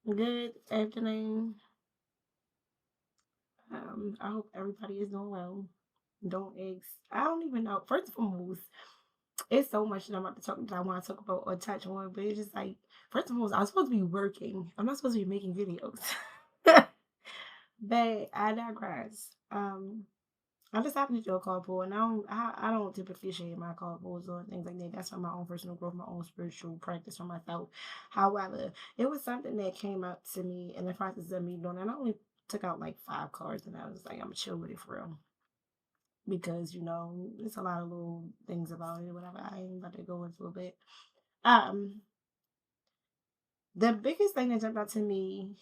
Good afternoon. I hope everybody is doing well. Don't ex. I don't even know. First and foremost, it's so much that I'm about to talk that I want to talk about or touch on, but it's just like first and foremost, I'm supposed to be working. I'm not supposed to be making videos. But I digress. I just happened to do a call pool, and I don't typically share my call pools or things like that. That's for my own personal growth, my own spiritual practice for myself. However, it was something that came up to me in the process of me doing it. And I only took out like 5 cards, and I was like, I'm gonna chill with it for real because it's a lot of little things about it. Whatever, I ain't about to go into a bit. Um, the biggest thing that jumped out to me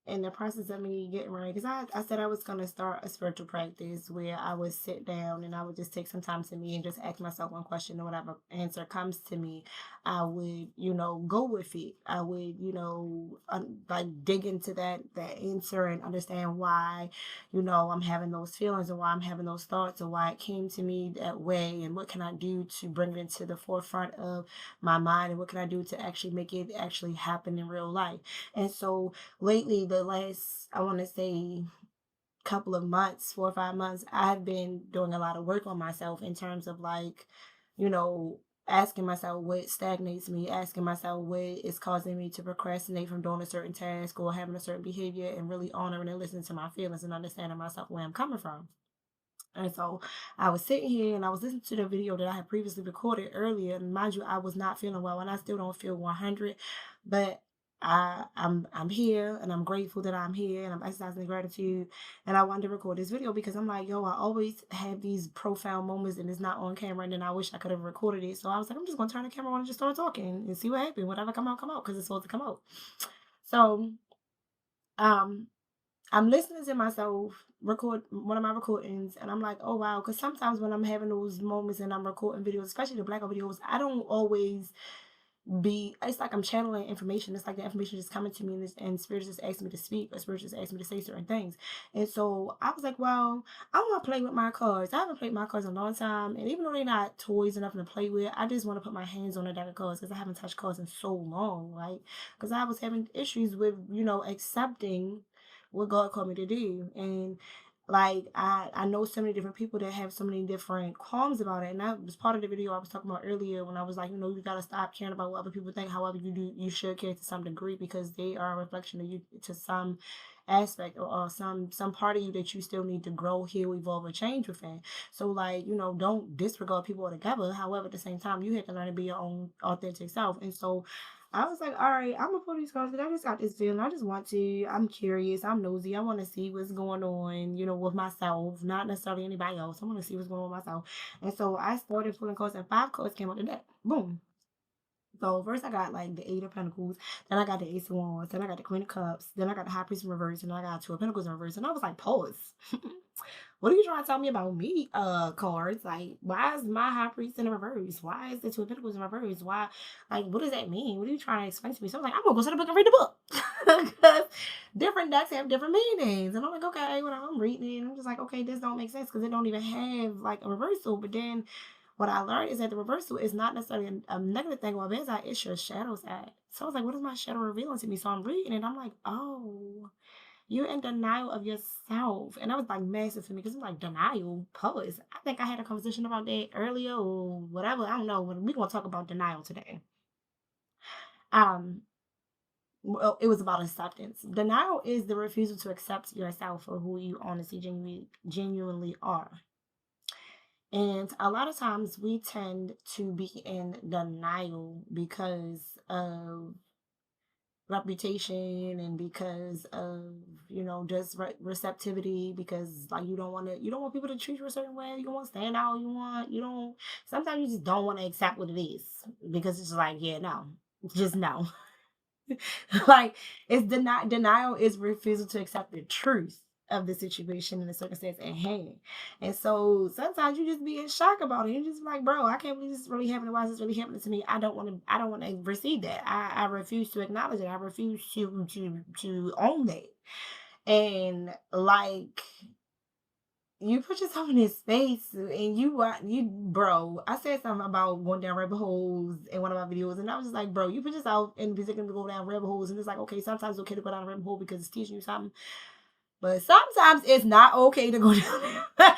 in the process of me getting ready, because I said I was going to start a spiritual practice where I would sit down and I would just take some time to me and just ask myself one question, and whatever answer comes to me, I would, go with it. I would, like dig into that answer and understand why, I'm having those feelings and why I'm having those thoughts and why it came to me that way and what can I do to bring it into the forefront of my mind and what can I do to actually make it actually happen in real life. And so lately, the last, I want to say, couple of months, 4 or 5 months, I've been doing a lot of work on myself in terms of like, you know, asking myself what stagnates me, asking myself what is causing me to procrastinate from doing a certain task or having a certain behavior, and really honoring and listening to my feelings and understanding myself where I'm coming from. And so I was sitting here and I was listening to the video that I had previously recorded earlier. And mind you, I was not feeling well and I still don't feel 100. But I'm here and I'm grateful that I'm here and I'm exercising gratitude. And I wanted to record this video because I'm like, yo, I always have these profound moments and it's not on camera. And then I wish I could have recorded it. So I was like, I'm just gonna turn the camera on and just start talking and see what happens. Whatever come out, because it's supposed to come out. So um I'm listening to myself record one of my recordings, and I'm like, oh wow, because sometimes when I'm having those moments and I'm recording videos, especially the blackout videos, I don't always it's like I'm channeling information. It's like the information just coming to me, and spirit just asking me to speak, or spirit just asking me to say certain things. And so I was like, well, I want to play with my cards. I haven't played my cards in a long time, and even though they're not toys or nothing to play with, I just want to put my hands on a deck of cards because I haven't touched cards in so long, right? Because I was having issues with accepting what God called me to do. And like I know so many different people that have so many different qualms about it. And that was part of the video I was talking about earlier when I was like, you gotta stop caring about what other people think. However, you should care to some degree because they are a reflection of you to some aspect, or some part of you that you still need to grow, heal, evolve, or change within. So like, don't disregard people altogether. However, at the same time, you have to learn to be your own authentic self. And so I was like, all right, I'm gonna pull these cards because I just got this feeling. I just want to. I'm curious. I'm nosy. I want to see what's going on, with myself, not necessarily anybody else. I want to see what's going on with myself. And so I started pulling cards, and 5 cards came out the deck. Boom. So first I got like the Eight of Pentacles, then I got the Ace of Wands, then I got the Queen of Cups, then I got the High Priest in reverse, and I got Two of Pentacles in reverse. And I was like, pause. What are you trying to tell me about me, cards? Like, why is my High Priest in reverse? Why is the Two of Pentacles in reverse? Why, like, what does that mean? What are you trying to explain to me? So I was like, I'm gonna go to the book and read the book. Because different decks have different meanings. And I'm like, okay, when I'm reading it, I'm just like, okay, this don't make sense because it don't even have like a reversal. But then what I learned is that the reversal is not necessarily a negative thing. Well, it's like it's your shadow side. So I was like, what is my shadow revealing to me? So I'm reading it. I'm like, oh, you're in denial of yourself. And that was like massive for me because I'm like, denial? Pause. I think I had a conversation about that earlier or whatever. I don't know. We're going to talk about denial today. Um, well, it was about acceptance. Denial is the refusal to accept yourself for who you honestly, genuinely are. And a lot of times we tend to be in denial because of reputation and because of just receptivity, because like you don't want people to treat you a certain way, you don't want to stand out, you don't sometimes you just don't want to accept what it is because it's just like, yeah, no, just no. Like it's denial is refusal to accept the truth of the situation and the circumstance at hand. And so sometimes you just be in shock about it. You're just like, bro, I can't believe this is really happening. Why is this really happening to me? I don't want to receive that. I refuse to acknowledge it. I refuse to own that. And like you put yourself in this space and bro, I said something about going down rabbit holes in one of my videos, and I was just like, bro, you put yourself in the position to go down rabbit holes, and it's like, okay, sometimes it's okay to go down a rabbit hole because it's teaching you something, but sometimes it's not okay to go down there.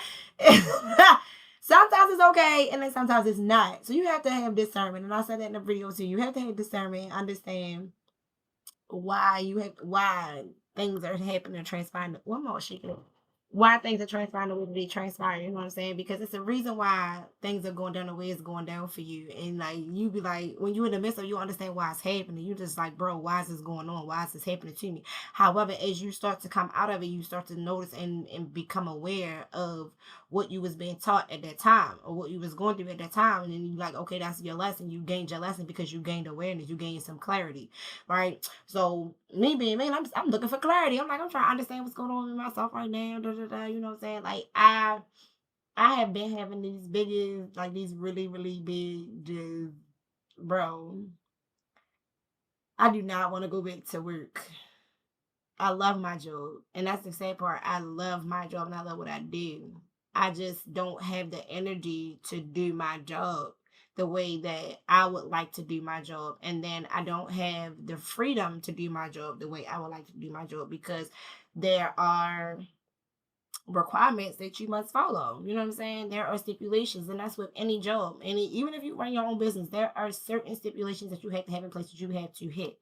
Sometimes it's okay, and then sometimes it's not. So you have to have discernment, and I said that in the video too. You have to have discernment, understand why things are happening and transpiring. One more shaking. Why things are transpiring the way they transpire, you know what I'm saying? Because it's a reason why things are going down the way it's going down for you. And like you be like, when you in the midst of, you understand why it's happening. You just like, bro, why is this going on? Why is this happening to me? However, as you start to come out of it, you start to notice and become aware of what you was being taught at that time or what you was going through at that time. And then you like, okay, that's your lesson. You gained your lesson because you gained awareness, you gained some clarity, right? So me being me, I'm looking for clarity. I'm like, I'm trying to understand what's going on with myself right now. Da, da, da, you know what I'm saying? Like I have been having these biggest, like these really, really big just bro. I do not want to go back to work. I love my job. And that's the sad part. I love my job and I love what I do. I just don't have the energy to do my job the way that I would like to do my job. And then I don't have the freedom to do my job the way I would like to do my job because there are requirements that you must follow. You know what I'm saying? There are stipulations, and that's with any job. Even if you run your own business, there are certain stipulations that you have to have in place that you have to hit.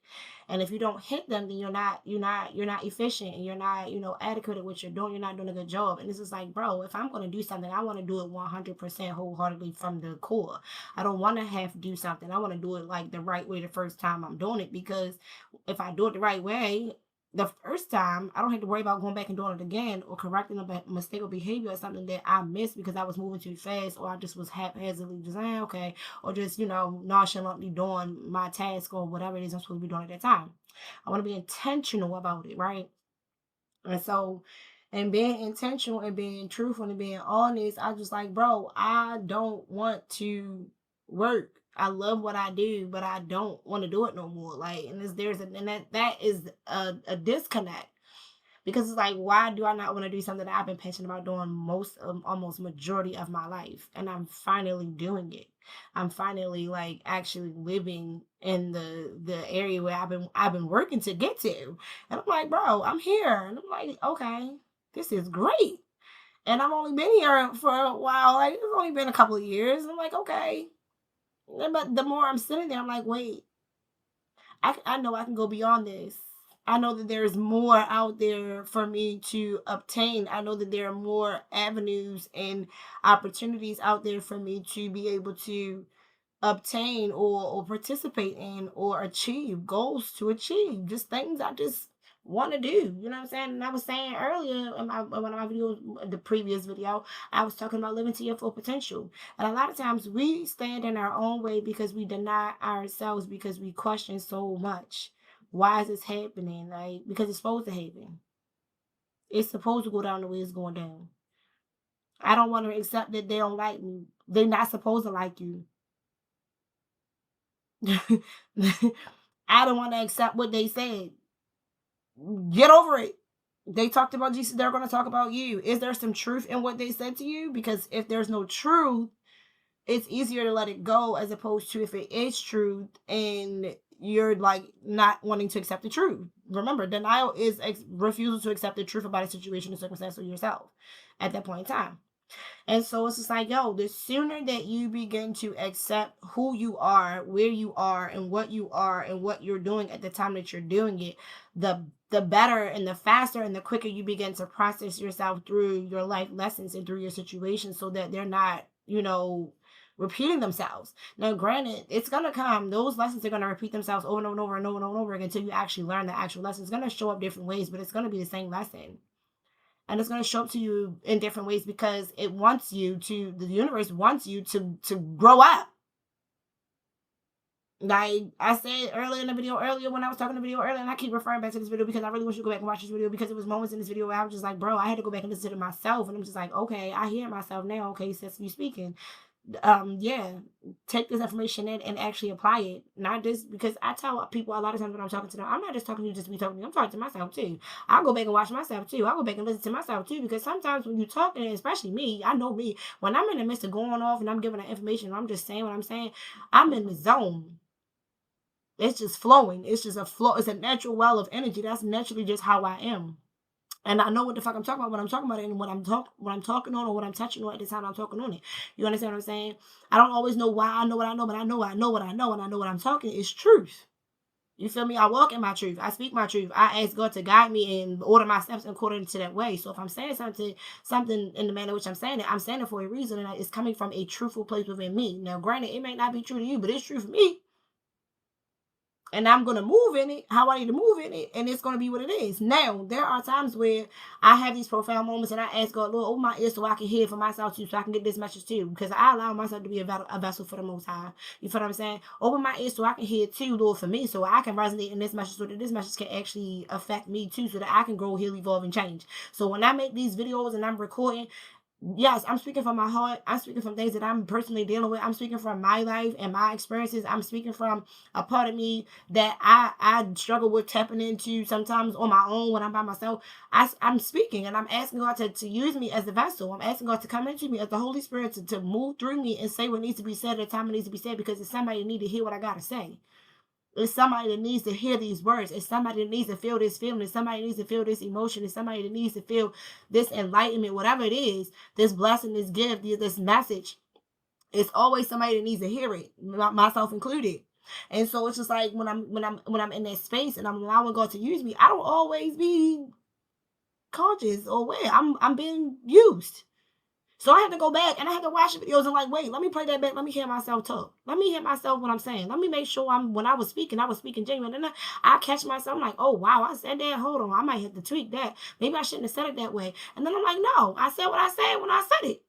And if you don't hit them, then you're not efficient and you're not, adequate at what you're doing. You're not doing a good job. And this is like, bro, if I'm gonna do something, I want to do it 100% wholeheartedly from the core. I don't want to have to do something. I want to do it like the right way the first time I'm doing it, because if I do it the right way, the first time, I don't have to worry about going back and doing it again or correcting a mistake or behavior or something that I missed because I was moving too fast or I just was haphazardly just saying, okay, or just, nonchalantly doing my task or whatever it is I'm supposed to be doing at that time. I want to be intentional about it, right? And so, and being intentional and being truthful and being honest, I just like, bro, I don't want to work. I love what I do, but I don't want to do it no more. Like, and that is a disconnect, because it's like, why do I not want to do something that I've been passionate about doing most of almost majority of my life, and I'm finally doing it. I'm finally like actually living in the area where I've been working to get to, and I'm like, bro, I'm here, and I'm like, okay, this is great, and I've only been here for a while. Like, it's only been a couple of years, and I'm like, okay, but the more I'm sitting there, I'm like, wait, I know I can go beyond this. I know that there's more out there for me to obtain. I know that there are more avenues and opportunities out there for me to be able to obtain or participate in or achieve goals to achieve. Just things I just want to do. You know what I'm saying? And I was saying earlier in one of my videos, the previous video, I was talking about living to your full potential. And a lot of times we stand in our own way because we deny ourselves, because we question so much. Why is this happening? Like, because it's supposed to happen. It's supposed to go down the way it's going down. I don't want to accept that they don't like me. They're not supposed to like you. I don't want to accept what they said. Get over it. They talked about Jesus, they're going to talk about you. Is there some truth in what they said to you? Because if there's no truth, it's easier to let it go, as opposed to if it is truth and you're like not wanting to accept the truth. Remember, denial is refusal to accept the truth about a situation or circumstance or yourself at that point in time. And so it's just like, yo, the sooner that you begin to accept who you are, where you are, and what you are, and what you're doing at the time that you're doing it, the better and the faster and the quicker you begin to process yourself through your life lessons and through your situations, so that they're not, repeating themselves. Now, granted, it's gonna come. Those lessons are gonna repeat themselves over and over and over and over and over again until you actually learn the actual lesson. It's gonna show up different ways, but it's gonna be the same lesson. And it's going to show up to you in different ways because it wants you to, the universe wants you to grow up. Like I said earlier in the video, when I was talking in the video earlier, and I keep referring back to this video because I really want you to go back and watch this video, because it was moments in this video where I was just like, bro, I had to go back and listen to myself, and I'm just like, okay, I hear myself now. Okay, since you speaking, yeah, take this information in and actually apply it. Not just because I tell people a lot of times when I'm talking to them, I'm not just talking to you just to be talking to you. I'm talking to myself too. I'll go back and watch myself too. I'll go back and listen to myself too, because sometimes when you're talking, especially me, I know me, when I'm in the midst of going off and I'm giving that information, I'm just saying what I'm saying, I'm in the zone. It's just flowing. It's just a flow. It's a natural well of energy. That's naturally just how I am. And I know what the fuck I'm talking about when I'm talking about it, and what I'm talking on, or what I'm touching on at the time I'm talking on it. You understand what I'm saying? I don't always know why I know what I know, but I know what I know, and I know what I'm talking is truth. You feel me? I walk in my truth. I speak my truth. I ask God to guide me and order my steps according to that way. So if I'm saying something in the manner in which I'm saying it for a reason, and it's coming from a truthful place within me. Now, granted, it may not be true to you, but it's true for me, and I'm gonna move in it how I need to move in it, and it's gonna be what it is. Now, there are times where I have these profound moments, and I ask God, Lord, open my ears so I can hear for myself too, so I can get this message too, because I allow myself to be a vessel for the Most High. You feel what I'm saying? Open my ears so I can hear too, Lord, for me, so I can resonate in this message, so that this message can actually affect me too, so that I can grow, heal, evolve, and change. So when I make these videos and I'm recording, yes, I'm speaking from my heart. I'm speaking from things that I'm personally dealing with. I'm speaking from my life and my experiences. I'm speaking from a part of me that I struggle with tapping into sometimes on my own when I'm by myself. I'm speaking, and I'm asking God to use me as the vessel. I'm asking God to come into me as the Holy Spirit to move through me and say what needs to be said at the time it needs to be said, because it's somebody that need to hear what I got to say. It's somebody that needs to hear these words. It's somebody that needs to feel this feeling. It's somebody that needs to feel this emotion. It's somebody that needs to feel this enlightenment, whatever it is, this blessing, this gift, this message. It's always somebody that needs to hear it, myself included. And so it's just like when I'm in that space and I'm allowing God to use me, I don't always be conscious or aware. I'm being used. So I had to go back and I had to watch the videos and like, wait, let me play that back. Let me hear myself talk. Let me hear myself what I'm saying. Let me make sure when I was speaking genuine. And then I catch myself, I'm like, oh wow, I said that. Hold on, I might have to tweak that. Maybe I shouldn't have said it that way. And then I'm like, no, I said what I said when I said it.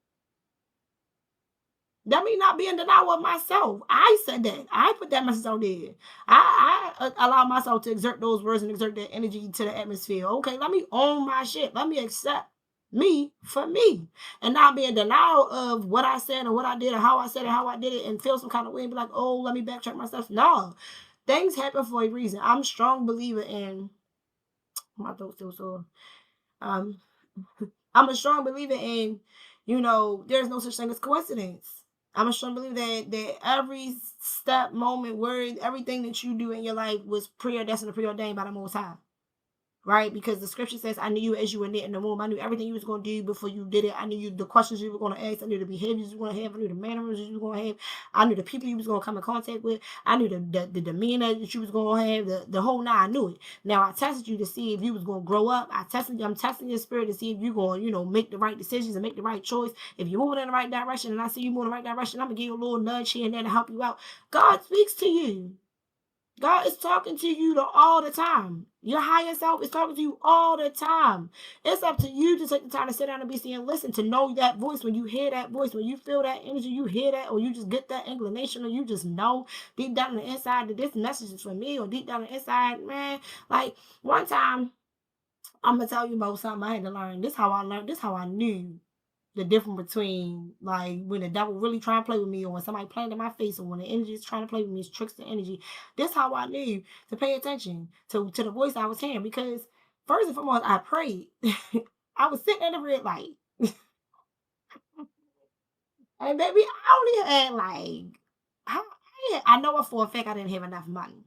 That means not being denial of myself. I said that. I put that message out there. I allow myself to exert those words and exert that energy to the atmosphere. Okay, let me own my shit. Let me accept me for me, and not be in denial of what I said and what I did and how I said it, how I did it, and feel some kind of way and be like, oh, let me backtrack myself. No, things happen for a reason. I'm a strong believer in my throat still sore. Um, I'm a strong believer in, there's no such thing as coincidence. I'm a strong believer that every step, moment, word, everything that you do in your life was predestined or preordained by the Most High. Right? Because the scripture says, I knew you as you were knit in the womb. I knew everything you was going to do before you did it. I knew the questions you were going to ask. I knew the behaviors you were going to have. I knew the mannerisms you were going to have. I knew the people you was going to come in contact with. I knew the demeanor that you was going to have. The whole nine. I knew it. Now I tested you to see if you was going to grow up. I'm testing your spirit to see if you're going to, make the right decisions and make the right choice. If you're moving in the right direction and I see you moving in the right direction, I'm going to give you a little nudge here and there to help you out. God speaks to you. God is talking to you all the time. Your higher self is talking to you all the time. It's up to you to take the time to sit down and be still and listen, to know that voice. When you hear that voice, when you feel that energy, you hear that, or you just get that inclination, or you just know deep down on the inside that this message is for me, or deep down on the inside, man. Like one time, I'm gonna tell you about something I had to learn. This how I learned. This how I knew the difference between like when the devil really trying to play with me, or when somebody playing in my face, or when the energy is trying to play with me, it's tricks the energy. This how I knew to pay attention to the voice I was hearing, because first and foremost I prayed. I was sitting at the red light, and baby I only had like I know for a fact I didn't have enough money,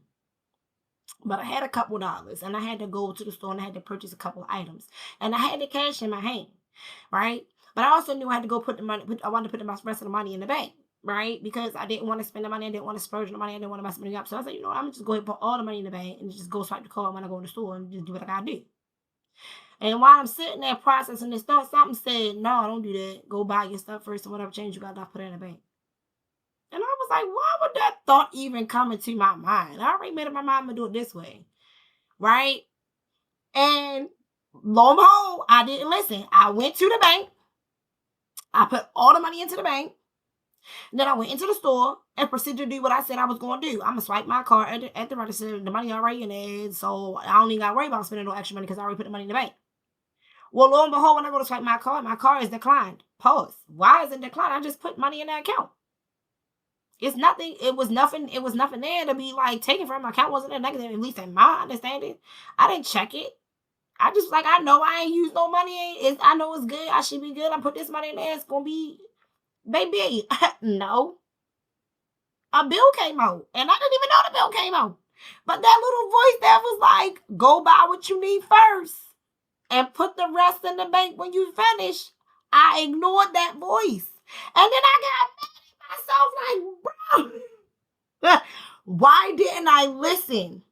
but I had a couple dollars and I had to go to the store and I had to purchase a couple of items, and I had the cash in my hand, right? But I also knew I had to go put the money. I wanted to put the rest of the money in the bank, right? Because I didn't want to spend the money. I didn't want to splurge the money. I didn't want to mess money up. So I said, I'm gonna just go ahead and put all the money in the bank and just go swipe the card when I go to the store and just do what I gotta do. And while I'm sitting there processing this thought, something said, "No, don't do that. Go buy your stuff first, and whatever change you got, put it in the bank." And I was like, why would that thought even come into my mind? I already made up my mind to do it this way, right? And lo and behold, I didn't listen. I went to the bank. I put all the money into the bank. And then I went into the store and proceeded to do what I said I was going to do. I'm going to swipe my card at the register. The money already in there. So I don't even got to worry about spending no extra money because I already put the money in the bank. Well, lo and behold, when I go to swipe my card is declined. Pause. Why is it declined? I just put money in that account. It's nothing. It was nothing. It was nothing there to be like taken from my account. Wasn't a negative, at least in my understanding. I didn't check it. I just like I know I ain't used no money. I know it's good. I should be good. I put this money in there. It's gonna be baby. No, a bill came out, and I didn't even know the bill came out. But that little voice that was like, "Go buy what you need first, and put the rest in the bank when you finish." I ignored that voice, and then I got mad at myself, like, bro, why didn't I listen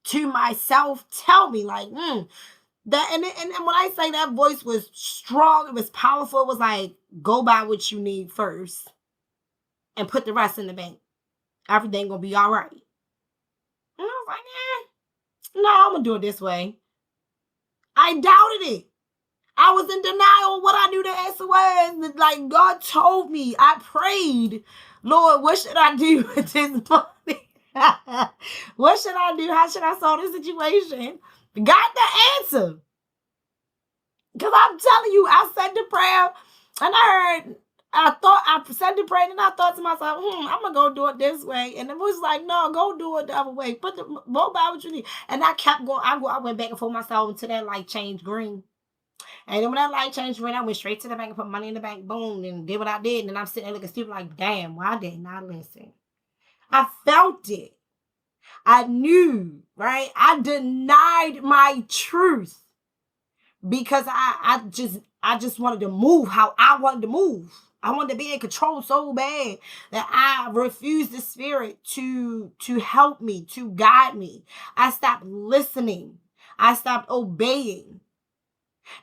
to myself? Tell me, like, that, and when I say that voice was strong, it was powerful. It was like, go buy what you need first, and put the rest in the bank. Everything gonna be all right. And I was like, no, I'm gonna do it this way. I doubted it. I was in denial of what I knew the answer was. Like, God told me. I prayed, Lord, what should I do with this money? What should I do? How should I solve this situation? Got the answer. Because I'm telling you, I said the prayer and I said the prayer and I thought to myself, I'm going to go do it this way. And it was like, no, go do it the other way. Go buy what you need. And I kept going. I went back and forth myself until that light changed green. And then when that light changed green, I went straight to the bank and put money in the bank, boom, and did what I did. And I'm sitting there looking stupid like, damn, why didn't I listen? I felt it. I knew, right? I denied my truth because I just wanted to move how I wanted to move. I wanted to be in control so bad that I refused the Spirit to help me, to guide me. I stopped listening. I stopped obeying.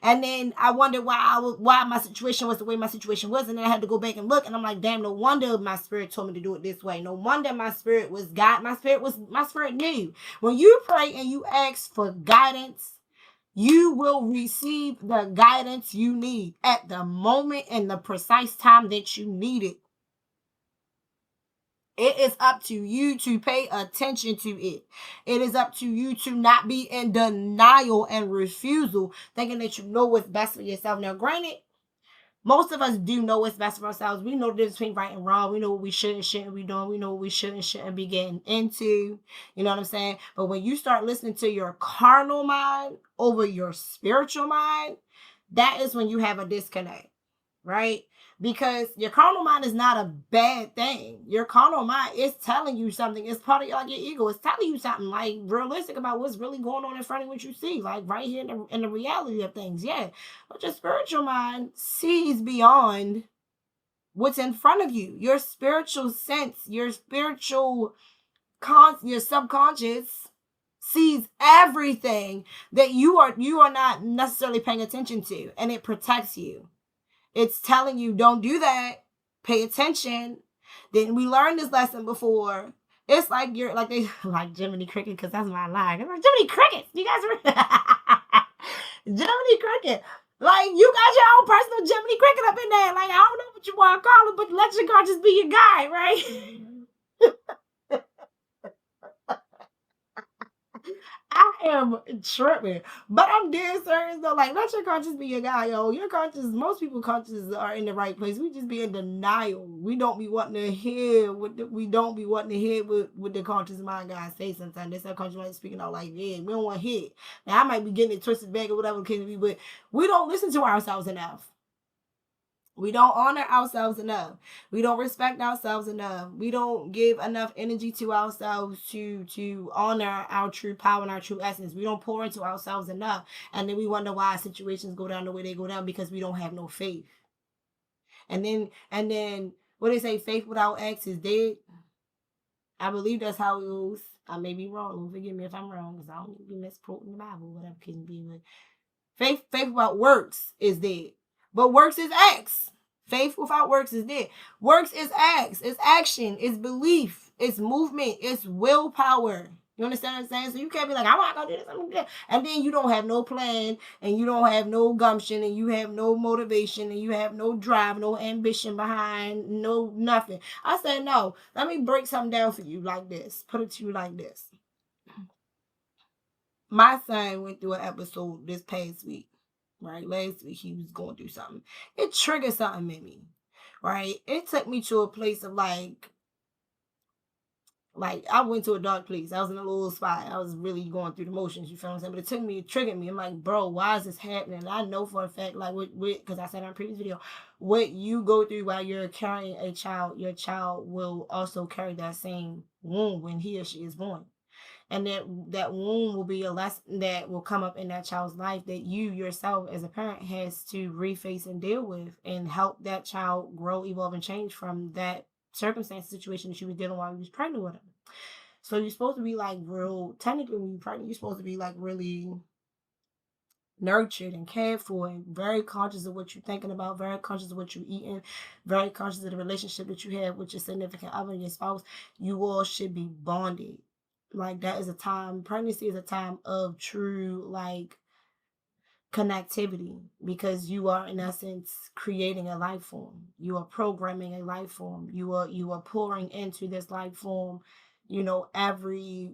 And then I wondered why my situation was the way my situation was. And then I had to go back and look. And I'm like, damn, no wonder my spirit told me to do it this way. No wonder my spirit was God. My spirit knew. When you pray and you ask for guidance, you will receive the guidance you need at the moment and the precise time that you need it. It is up to you to pay attention to it. It is up to you to not be in denial and refusal, thinking that you know what's best for yourself. Now, granted, most of us do know what's best for ourselves. We know the difference between right and wrong. We know what we should and shouldn't be doing. We know what we should and shouldn't be getting into. You know what I'm saying? But when you start listening to your carnal mind over your spiritual mind, that is when you have a disconnect, right? Because your carnal mind is not a bad thing. Your carnal mind is telling you something. It's part of your ego. It's telling you something like realistic about what's really going on in front of what you see, like right here in the reality of things. Yeah, but your spiritual mind sees beyond what's in front of you. Your spiritual sense, your your subconscious sees everything that you are not necessarily paying attention to, and it protects you. It's telling you, don't do that. Pay attention. Then we learned this lesson before. It's like you're like they like Jiminy Cricket, because that's my line. It's like Jiminy Cricket. You guys remember Jiminy Cricket? Like, you got your own personal Jiminy Cricket up in there. Like, I don't know what you want to call it, but let your car just be your guy, right? I am tripping, but I'm dead serious though. Like, let your conscience be your guy, yo. Your conscience, most people consciences are in the right place. We just be in denial. We don't be wanting to hear we don't be wanting to hear what the conscious mind guys say sometimes. That's how conscious mind speaking out like, yeah, we don't want to hear it. Now I might be getting it twisted back or whatever the case be, but we don't listen to ourselves enough. We don't honor ourselves enough. We don't respect ourselves enough. We don't give enough energy to ourselves to honor our true power and our true essence. We don't pour into ourselves enough. And then we wonder why situations go down the way they go down, because we don't have no faith. And then what they say, faith without acts is dead. I believe that's how it goes. I may be wrong. Forgive me if I'm wrong, because I don't be misquoting the Bible, whatever can be. But faith without works is dead. But works is acts. Faith without works is dead. Works is acts. It's action. It's belief. It's movement. It's willpower. You understand what I'm saying? So you can't be like, I'm not going to do this. I'm going to do that. And then you don't have no plan, and you don't have no gumption, and you have no motivation, and you have no drive, no ambition behind, no nothing. I said, no, let me break something down for you like this. Put it to you like this. My son went through an episode this past week. Right, last week he was going through something. It triggered something in me. right? It took me to a place of like I went to a dark place. I was in a little spot. I was really going through the motions. You feel what I'm saying? But it took me, it triggered me. I'm like, bro, why is this happening? And I know for a fact, like because I said in a previous video, what you go through while you're carrying a child, your child will also carry that same wound when he or she is born. And that wound will be a lesson that will come up in that child's life that you yourself as a parent has to reface and deal with and help that child grow, evolve, and change from that circumstance situation that you was dealing with while you was pregnant with them. So you're supposed to be like real, technically when you're pregnant, you're supposed to be like really nurtured and cared for and very conscious of what you're thinking about, very conscious of what you're eating, very conscious of the relationship that you have with your significant other and your spouse. You all should be bonded. Like that is a time, pregnancy is a time of true like connectivity because you are in essence creating a life form. You are programming a life form. You are pouring into this life form, every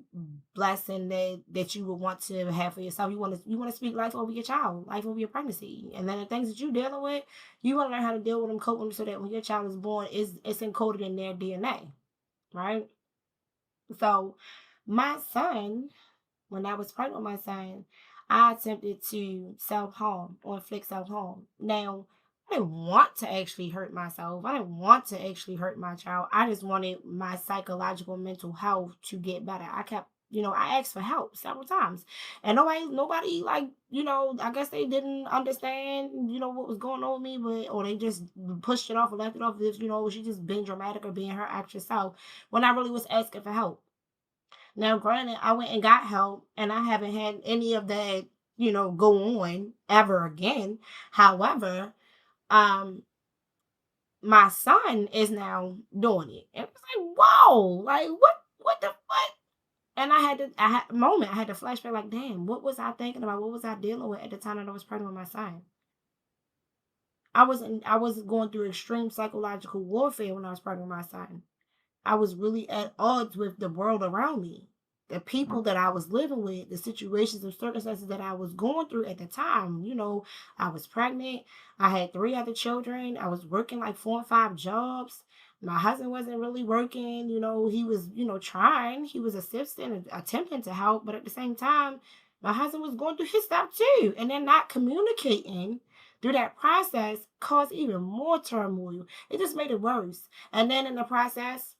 blessing that you would want to have for yourself. You want to speak life over your child, life over your pregnancy. And then the things that you're dealing with, you want to learn how to deal with them, cope with them so that when your child is born, it's encoded in their DNA. Right? So my son, when I was pregnant with my son, I attempted to self harm or inflict self harm. Now, I didn't want to actually hurt myself. I didn't want to actually hurt my child. I just wanted my psychological mental health to get better. I kept, I asked for help several times. And nobody like, I guess they didn't understand, what was going on with me, or they just pushed it off or left it off as, she just being dramatic or being her actress self when I really was asking for help. Now, granted, I went and got help, and I haven't had any of that, go on ever again. However, um, my son is now doing it, and it's like, whoa, like what the what? And I had a moment, I had to flashback, like, damn, what was I thinking about? What was I dealing with at the time that I was pregnant with my son? I was going through extreme psychological warfare when I was pregnant with my son. I was really at odds with the world around me, the people that I was living with, the situations and circumstances that I was going through at the time. I was pregnant. I had 3 other children. I was working like 4 and 5 jobs. My husband wasn't really working. He was, trying. He was assisting and attempting to help. But at the same time, my husband was going through his stuff too. And then not communicating through that process caused even more turmoil. It just made it worse. And then in the process,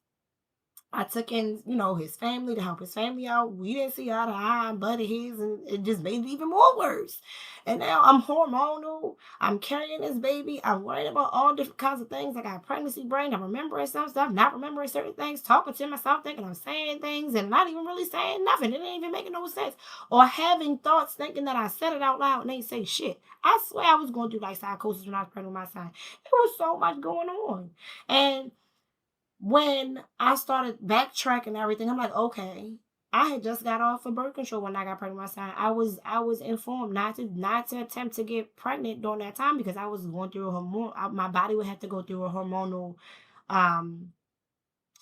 I took in, his family to help his family out. We didn't see eye to eye, but his, and it just made it even more worse. And now I'm hormonal. I'm carrying this baby. I'm worried about all different kinds of things. I got pregnancy brain. I'm remembering some stuff, not remembering certain things, talking to myself, thinking I'm saying things, and not even really saying nothing. It ain't even making no sense. Or having thoughts, thinking that I said it out loud and ain't say shit. I swear I was going through like psychosis when I was pregnant with my son. There was so much going on. And when I started backtracking everything, I'm like, okay, I had just got off of birth control when I got pregnant with my son. I was informed not to attempt to get pregnant during that time because I was going through a hormone. My body would have to go through a hormonal. Um,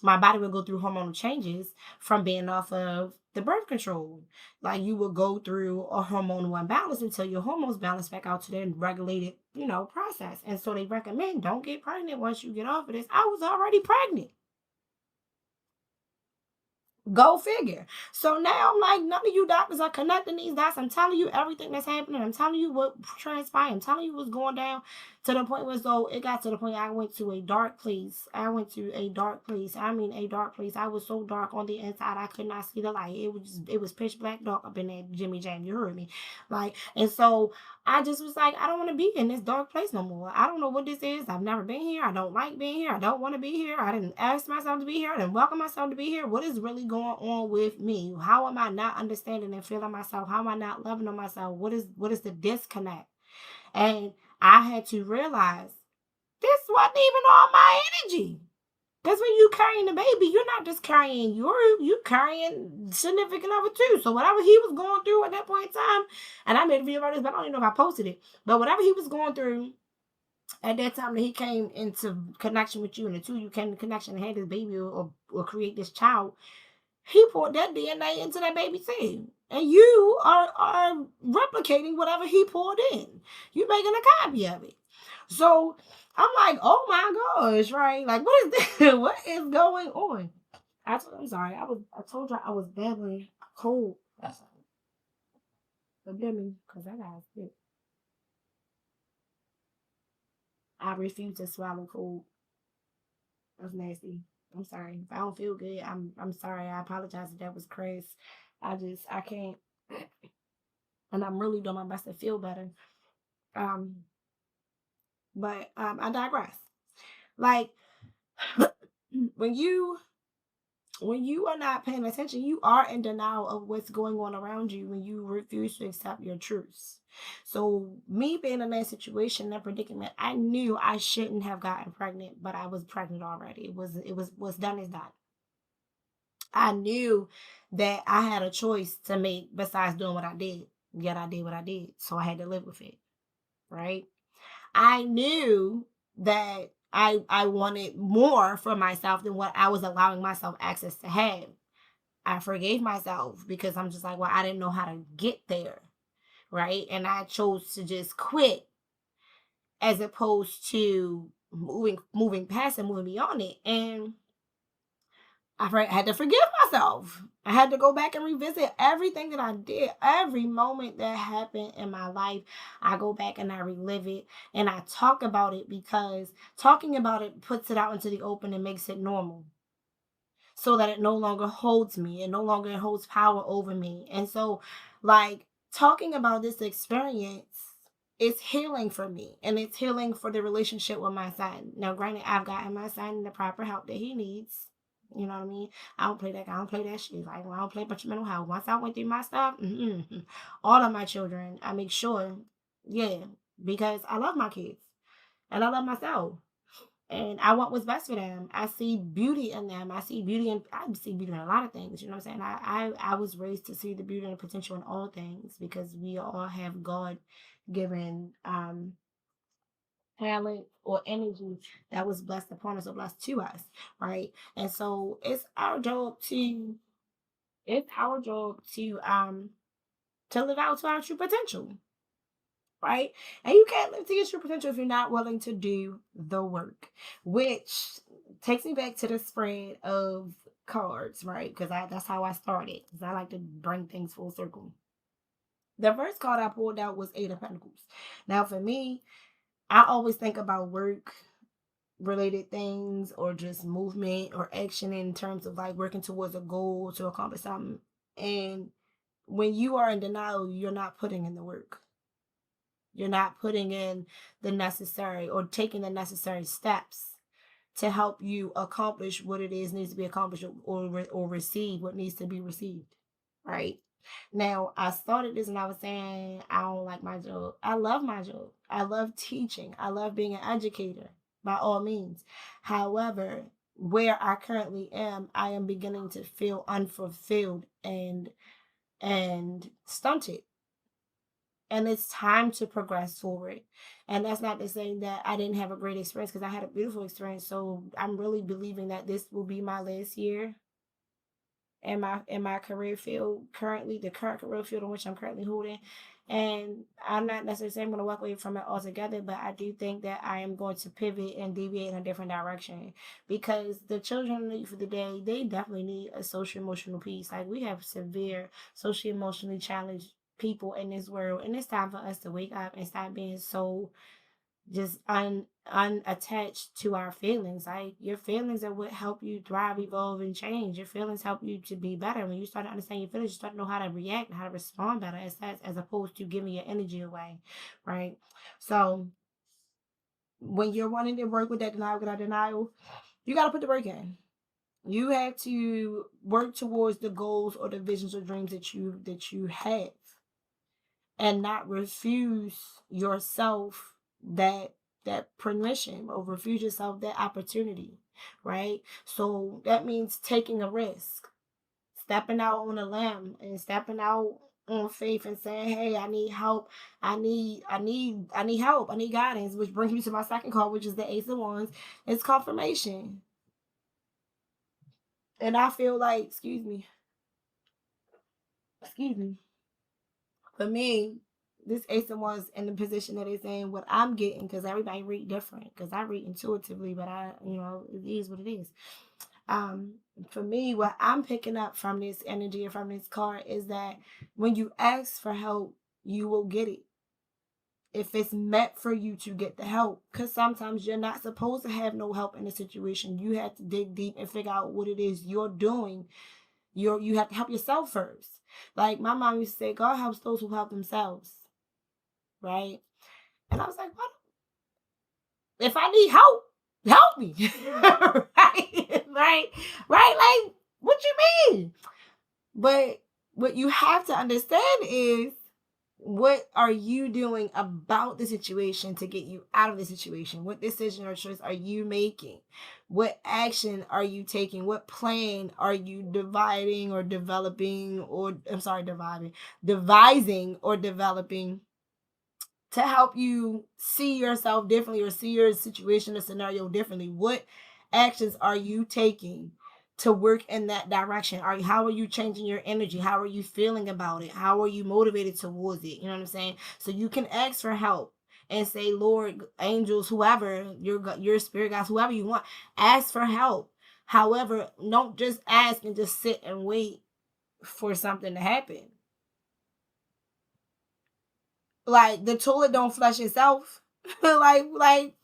my body would go through hormonal changes from being off of the birth control. Like you would go through a hormonal imbalance until your hormones balance back out to their regulated, process. And so they recommend don't get pregnant once you get off of this. I was already pregnant. Go figure. So now I'm like, none of you doctors are connecting these dots. I'm telling you everything that's happening. I'm telling you what transpired. I'm telling you what's going down to the point where so it got to the point I went to a dark place. I went to a dark place. I mean a dark place. I was so dark on the inside I could not see the light. It was pitch black dark up in there, Jimmy Jam. You heard me. Like, and so I just was like, I don't want to be in this dark place no more. I don't know what this is. I've never been here. I don't like being here. I don't want to be here. I didn't ask myself to be here. I didn't welcome myself to be here. What is really going on with me? How am I not understanding and feeling myself? How am I not loving on myself? What is the disconnect? And I had to realize this wasn't even all my energy. Because when you carrying the baby, you're not just carrying you carrying significant other too. So whatever he was going through at that point in time, and I made a video about this, but I don't even know if I posted it. But whatever he was going through at that time that he came into connection with you, and the two of you came into connection and had this baby or create this child, he poured that DNA into that baby too. And you are replicating whatever he poured in. You're making a copy of it. So I'm like, oh my gosh, right? Like, what is this? What is going on? I'm sorry. I told you I was battling a cold. Forgive me, cause I got sick. I refuse to swallow cold. That's nasty. I'm sorry. If I don't feel good, I'm sorry. I apologize if that was crass. I can't, and I'm really doing my best to feel better. Um, but I digress. Like when you when you are not paying attention, you are in denial of what's going on around you when you refuse to accept your truths. So, me being in that situation, that predicament, I knew I shouldn't have gotten pregnant, but I was pregnant already. It was what's done is done. I knew that I had a choice to make besides doing what I did. Yet I did what I did, so I had to live with it, right? I knew that I wanted more for myself than what I was allowing myself access to have. I forgave myself because I'm just like, well, I didn't know how to get there, right? And I chose to just quit as opposed to moving past and moving beyond it. And had to forgive myself. I had to go back and revisit everything that I did, every moment that happened in my life. I go back and I relive it and I talk about it because talking about it puts it out into the open and makes it normal so that it no longer holds me. It no longer holds power over me. And so, like, talking about this experience is healing for me and it's healing for the relationship with my son. Now, granted, I've gotten my son the proper help that he needs. You know what I mean? I don't play that. I don't play that shit. Like, I don't play about your mental health. Once I went through my stuff, all of my children, I make sure, yeah, because I love my kids and I love myself and I want what's best for them. I see beauty in them. I see beauty in a lot of things. You know what I'm saying? I was raised to see the beauty and the potential in all things because we all have God given talent or energy that was blessed upon us or blessed to us, right? And so it's our job to live out to our true potential, right? And you can't live to your true potential if you're not willing to do the work, which takes me back to the spread of cards, right? Because that's how I started. Because I like to bring things full circle. The first card I pulled out was Eight of Pentacles. Now, for me, I always think about work related things or just movement or action in terms of like working towards a goal to accomplish something. And when you are in denial, you're not putting in the work. You're not putting in the necessary or taking the necessary steps to help you accomplish what it is needs to be accomplished or receive what needs to be received. Right. Now, I started this and I was saying, I don't like my job. I love my job. I love teaching. I love being an educator by all means. However, where I currently am, I am beginning to feel unfulfilled and stunted, and it's time to progress forward. And that's not to say that I didn't have a great experience because I had a beautiful experience. So I'm really believing that this will be my last year in my career field currently, the current career field in which I'm currently holding. And I'm not necessarily saying I'm going to walk away from it altogether, but I do think that I am going to pivot and deviate in a different direction because the children of the day, they definitely need a social emotional piece. Like we have severe social emotionally challenged people in this world, and it's time for us to wake up and stop being so just unattached to our feelings. Like your feelings are what help you thrive, evolve, and change. Your feelings help you to be better. When you start to understand your feelings, you start to know how to react and how to respond better as opposed to giving your energy away. Right. So when you're wanting to work with that denial, you gotta put the work in. You have to work towards the goals or the visions or dreams that you have and not refuse yourself that permission or refuse yourself that opportunity, right? So that means taking a risk, stepping out on a limb and stepping out on faith and saying, hey, I need help. I need help. I need guidance, which brings me to my second card, which is the Ace of Wands. It's confirmation. And I feel like, excuse me, for me, this ASIN was in the position that it's in, what I'm getting, because everybody read different, because I read intuitively, but it is what it is. Um, for me, what I'm picking up from this energy and from this card is that when you ask for help, you will get it. If it's meant for you to get the help, because sometimes you're not supposed to have no help in a situation. You have to dig deep and figure out what it is you're doing. You have to help yourself first. Like my mom used to say, God helps those who help themselves, right? And I was like, what? If I need help me. Right? Right? Right? Like, what you mean? But what you have to understand is, what are you doing about the situation to get you out of the situation? What decision or choice are you making? What action are you taking? What plan are you devising or developing to help you see yourself differently or see your situation or scenario differently? What actions are you taking to work in that direction? How are you changing your energy? How are you feeling about it? How are you motivated towards it? You know what I'm saying? So you can ask for help and say, Lord, angels, whoever, your spirit guides, whoever you want, ask for help. However, don't just ask and just sit and wait for something to happen. Like the toilet don't flush itself. like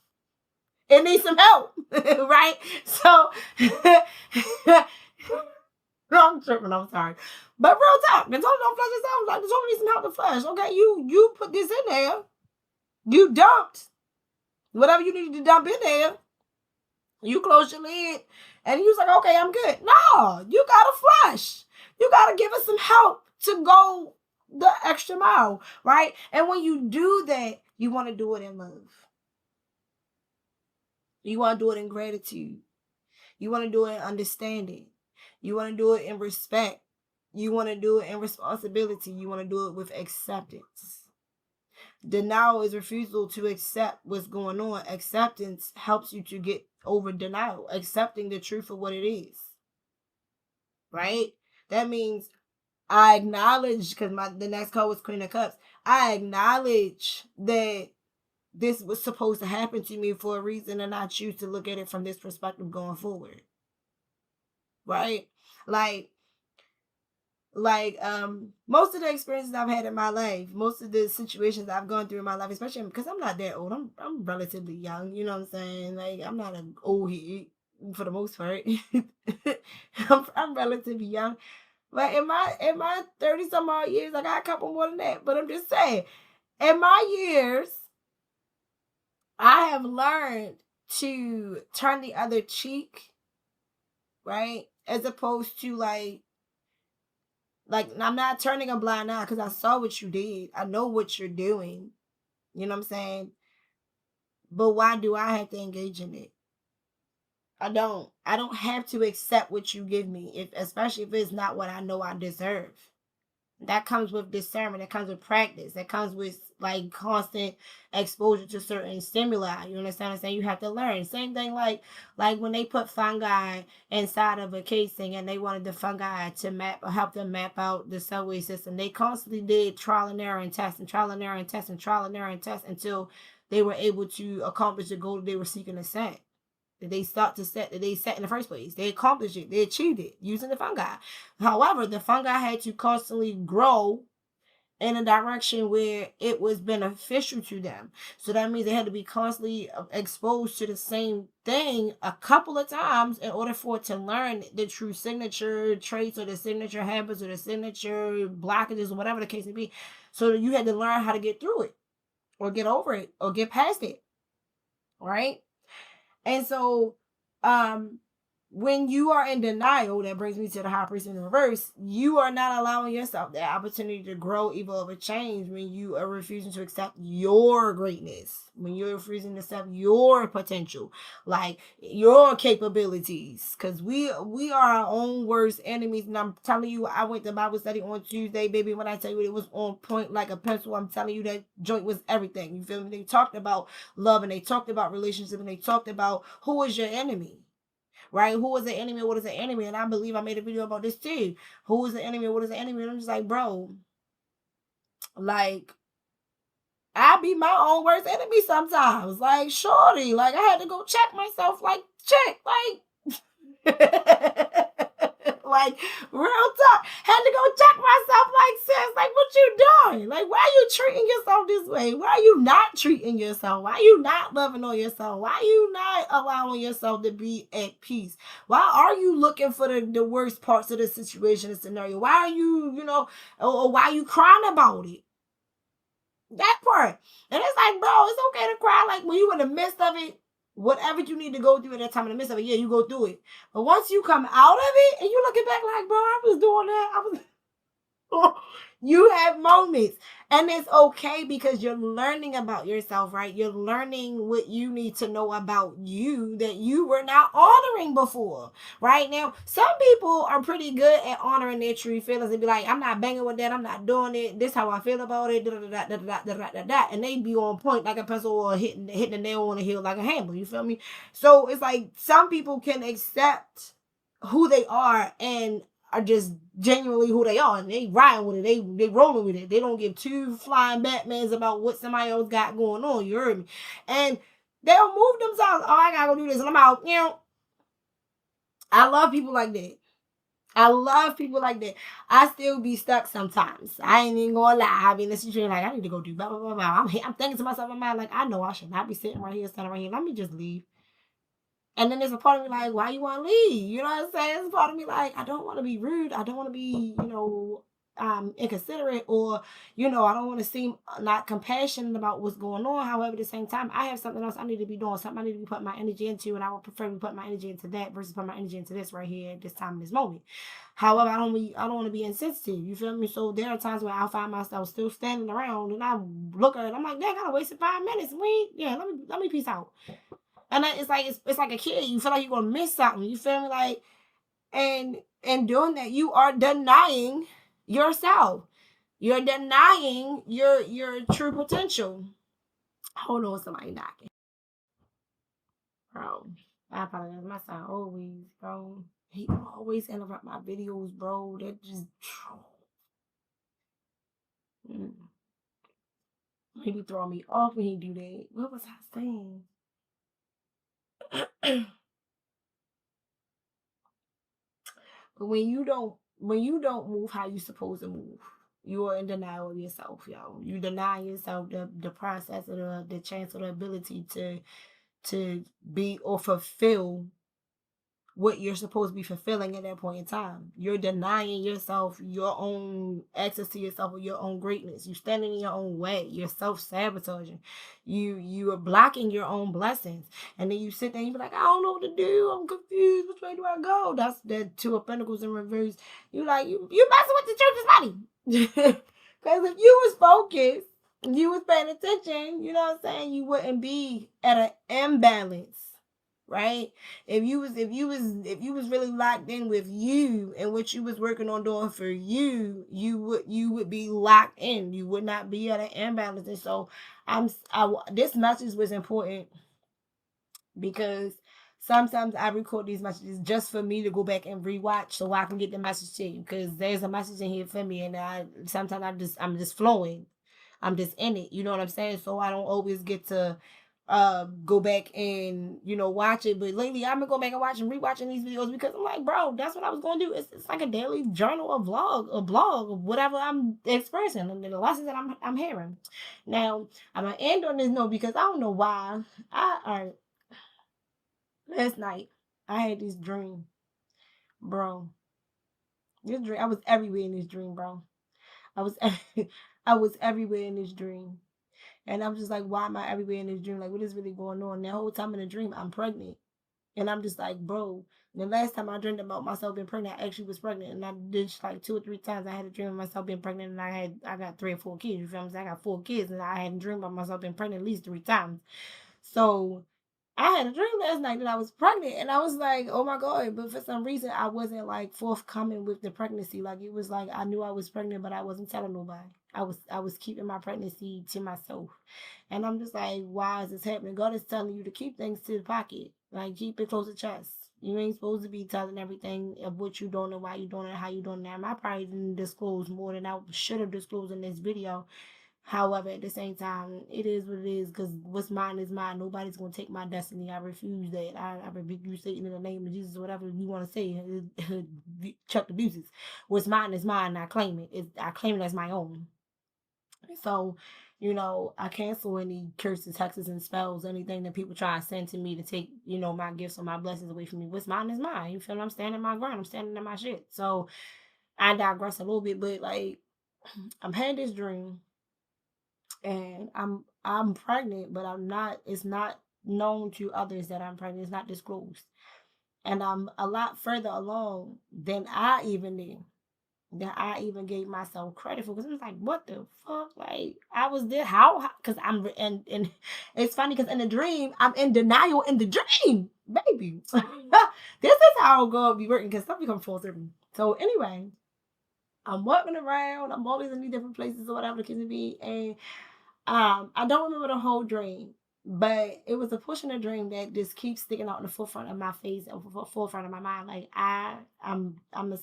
it needs some help, right? So no, I'm tripping. I'm sorry, but real talk, the toilet don't flush itself. Like the toilet needs some help to flush. Okay, you put this in there. You dumped whatever you needed to dump in there. You close your lid, and you was like, okay, I'm good. No, you gotta flush. You gotta give us some help to go the extra mile, right? And when you do that, you want to do it in love. You want to do it in gratitude. You want to do it in understanding. You want to do it in respect. You want to do it in responsibility. You want to do it with acceptance. Denial is refusal to accept what's going on. Acceptance helps you to get over denial, accepting the truth of what it is. Right? That means I acknowledge, because the next card was Queen of Cups. I acknowledge that this was supposed to happen to me for a reason, and I choose to look at it from this perspective going forward. Right? Like most of the experiences I've had in my life, most of the situations I've gone through in my life, especially because I'm not that old. I'm relatively young, you know what I'm saying? Like I'm not an old head for the most part. I'm relatively young. But in my 30 some odd years, I got a couple more than that. But I'm just saying, in my years, I have learned to turn the other cheek, right? As opposed to like I'm not turning a blind eye, because I saw what you did. I know what you're doing. You know what I'm saying? But why do I have to engage in it? I don't. I don't have to accept what you give me, especially if it's not what I know I deserve. That comes with discernment. That comes with practice. That comes with like constant exposure to certain stimuli. You understand what I'm saying? You have to learn. Same thing like when they put fungi inside of a casing and they wanted the fungi to help them map out the subway system. They constantly did trial and error and test and trial and error and test and trial and error and test until they were able to accomplish the goal they were seeking to set. That they set in the first place. They accomplished it. They achieved it using the fungi. However, the fungi had to constantly grow in a direction where it was beneficial to them. So that means they had to be constantly exposed to the same thing a couple of times in order for it to learn the true signature traits or the signature habits or the signature blockages or whatever the case may be. So you had to learn how to get through it or get over it or get past it. Right? And so, um, when you are in denial, that brings me to the high priest in reverse. You are not allowing yourself the opportunity to grow, evolve, or change when you are refusing to accept your greatness, when you're refusing to accept your potential, like your capabilities. Because we are our own worst enemies. And I'm telling you, I went to Bible study on Tuesday, baby. When I tell you it was on point like a pencil, I'm telling you that joint was everything. You feel me? They talked about love and they talked about relationship and they talked about who is your enemy. Right? Who is the enemy? What is the enemy? And I believe I made a video about this too. Who is the enemy? What is the enemy? And I'm just like, bro, like, I be my own worst enemy sometimes. Like, shorty, like I had to go check myself. Like, check, like real talk. Had to go check myself. Like, sis, like what you doing? Like, why are you treating yourself this way? Why are you not treating yourself? Why are you not loving on yourself? Why are you not allowing yourself to be at peace? Why are you looking for the worst parts of the situation and scenario? Why are you, or why are you crying about it? That part. And it's like, bro, it's okay to cry. Like when you in the midst of it, whatever you need to go through at that time in the midst of it, yeah, you go through it. But once you come out of it and you looking back like, bro, I was doing that. I was you have moments and it's okay because you're learning about yourself, right? You're learning what you need to know about you that you were not honoring before. Right now, some people are pretty good at honoring their true feelings and be like, I'm not banging with that, I'm not doing it, this how I feel about it, and they be on point like a pencil or hitting the nail on the heel like a hammer. You feel me? So it's like some people can accept who they are and are just genuinely who they are, and they riding with it. They rolling with it. They don't give two flying Batmans about what somebody else got going on. You heard me? And they'll move themselves. Oh, I gotta go do this, and I'm out. I love people like that. I love people like that. I still be stuck sometimes. I ain't even gonna lie. I be in a situation like I need to go do blah blah blah blah. I'm thinking to myself in my mind like I know I should not be sitting right here, standing right here. Let me just leave. And then there's a part of me like, why you want to leave? You know what I'm saying? There's a part of me like, I don't want to be rude. I don't want to be, inconsiderate or, I don't want to seem not compassionate about what's going on. However, at the same time, I have something else I need to be doing, something I need to be putting my energy into, and I would prefer to put my energy into that versus put my energy into this right here at this time in this moment. However, I don't want to be insensitive. You feel me? So there are times where I find myself still standing around and I look at it, I'm like, dang, I wasted 5 minutes. Let me peace out. And it's like a kid. You feel like you're gonna miss something. You feel me? Like and doing that, you are denying yourself. You're denying your true potential. Hold on, somebody knocking, bro. I apologize. My son always, bro. He always interrupt my videos, bro. That just he be throwing me off when he do that. What was I saying? But when you don't move how you supposed to move, you are in denial of yourself, yo. You deny yourself the process or the chance or the ability to be or fulfill what you're supposed to be fulfilling at that point in time. You're denying yourself your own access to yourself or your own greatness. You're standing in your own way. You're self-sabotaging. You are blocking your own blessings. And then you sit there and you be like, I don't know what to do. I'm confused. Which way do I go? That's the Two of Pentacles in reverse. You like you messing with the church's money. Because if you was focused, you was paying attention, you know what I'm saying, you wouldn't be at an imbalance, right? If you was really locked in with you and what you was working on doing for you, you would be locked in. You would not be at an imbalance. And so this message was important because sometimes I record these messages just for me to go back and rewatch so I can get the message to you, because there's a message in here for me, and I'm just flowing. I'm just in it. You know what I'm saying? So I don't always get to go back and watch it. But lately I've been going back and rewatching these videos because I'm like, bro, that's what I was gonna do. It's like a daily journal, a blog of whatever I'm expressing and the lessons that I'm hearing. Now I'm gonna end on this note because I don't know why. Last night I had this dream, bro. This dream, I was everywhere in this dream, bro. I was I was everywhere in this dream. And I'm just like, why am I everywhere in this dream? Like, what is really going on? And the whole time in the dream, I'm pregnant. And I'm just like, bro, the last time I dreamed about myself being pregnant, I actually was pregnant. And I did like 2 or 3 times. I had a dream of myself being pregnant, and I got 3 or 4 kids. You feel me? I got 4 kids, and I hadn't dreamed about myself being pregnant at least 3 times. So I had a dream last night that I was pregnant, and I was like, oh my God. But for some reason, I wasn't like forthcoming with the pregnancy. Like, it was like I knew I was pregnant, but I wasn't telling nobody. I was keeping my pregnancy to myself. And I'm just like, why is this happening? God is telling you to keep things to the pocket. Like, keep it close to chest. You ain't supposed to be telling everything of what you're doing and why you're doing it, how you're doing it. I probably didn't disclose more than I should have disclosed in this video However, at the same time, it is what it is because what's mine is mine. Nobody's going to take my destiny. I refuse that. I rebuke you, Satan, in the name of Jesus, whatever you want to say. Chuck the deuces. What's mine is mine. I claim it. I claim it as my own. So, I cancel any curses, hexes, and spells, anything that people try to send to me to take, my gifts or my blessings away from me. What's mine is mine. You feel me? I'm standing my ground. I'm standing in my shit. So, I digress a little bit, but like, I'm having this dream and I'm pregnant, but I'm not. It's not known to others that I'm pregnant. It's not disclosed, and I'm a lot further along than I even knew. That I even gave myself credit for, because it was like, what the fuck? Like, I was there. How? Because and it's funny because in the dream, I'm in denial in the dream, baby. This is how God be working because stuff become full circle. So anyway, I'm walking around. I'm always in these different places or whatever the case may be, and I don't remember the whole dream, but it was a portion of the dream that just keeps sticking out in the forefront of my face, forefront of my mind. Like I'm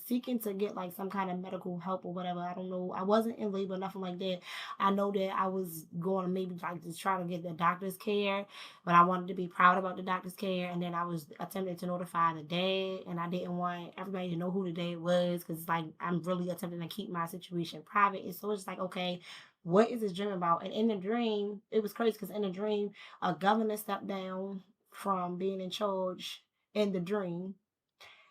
seeking to get like some kind of medical help or whatever. I don't know. I wasn't in labor, nothing like that. I know that I was going to maybe like just try to get the doctor's care, but I wanted to be proud about the doctor's care. And then I was attempting to notify the dad, and I didn't want everybody to know who the dad was because like I'm really attempting to keep my situation private. And so it's like, okay, what is this dream about? And in the dream, it was crazy because in the dream, a governor stepped down from being in charge in the dream.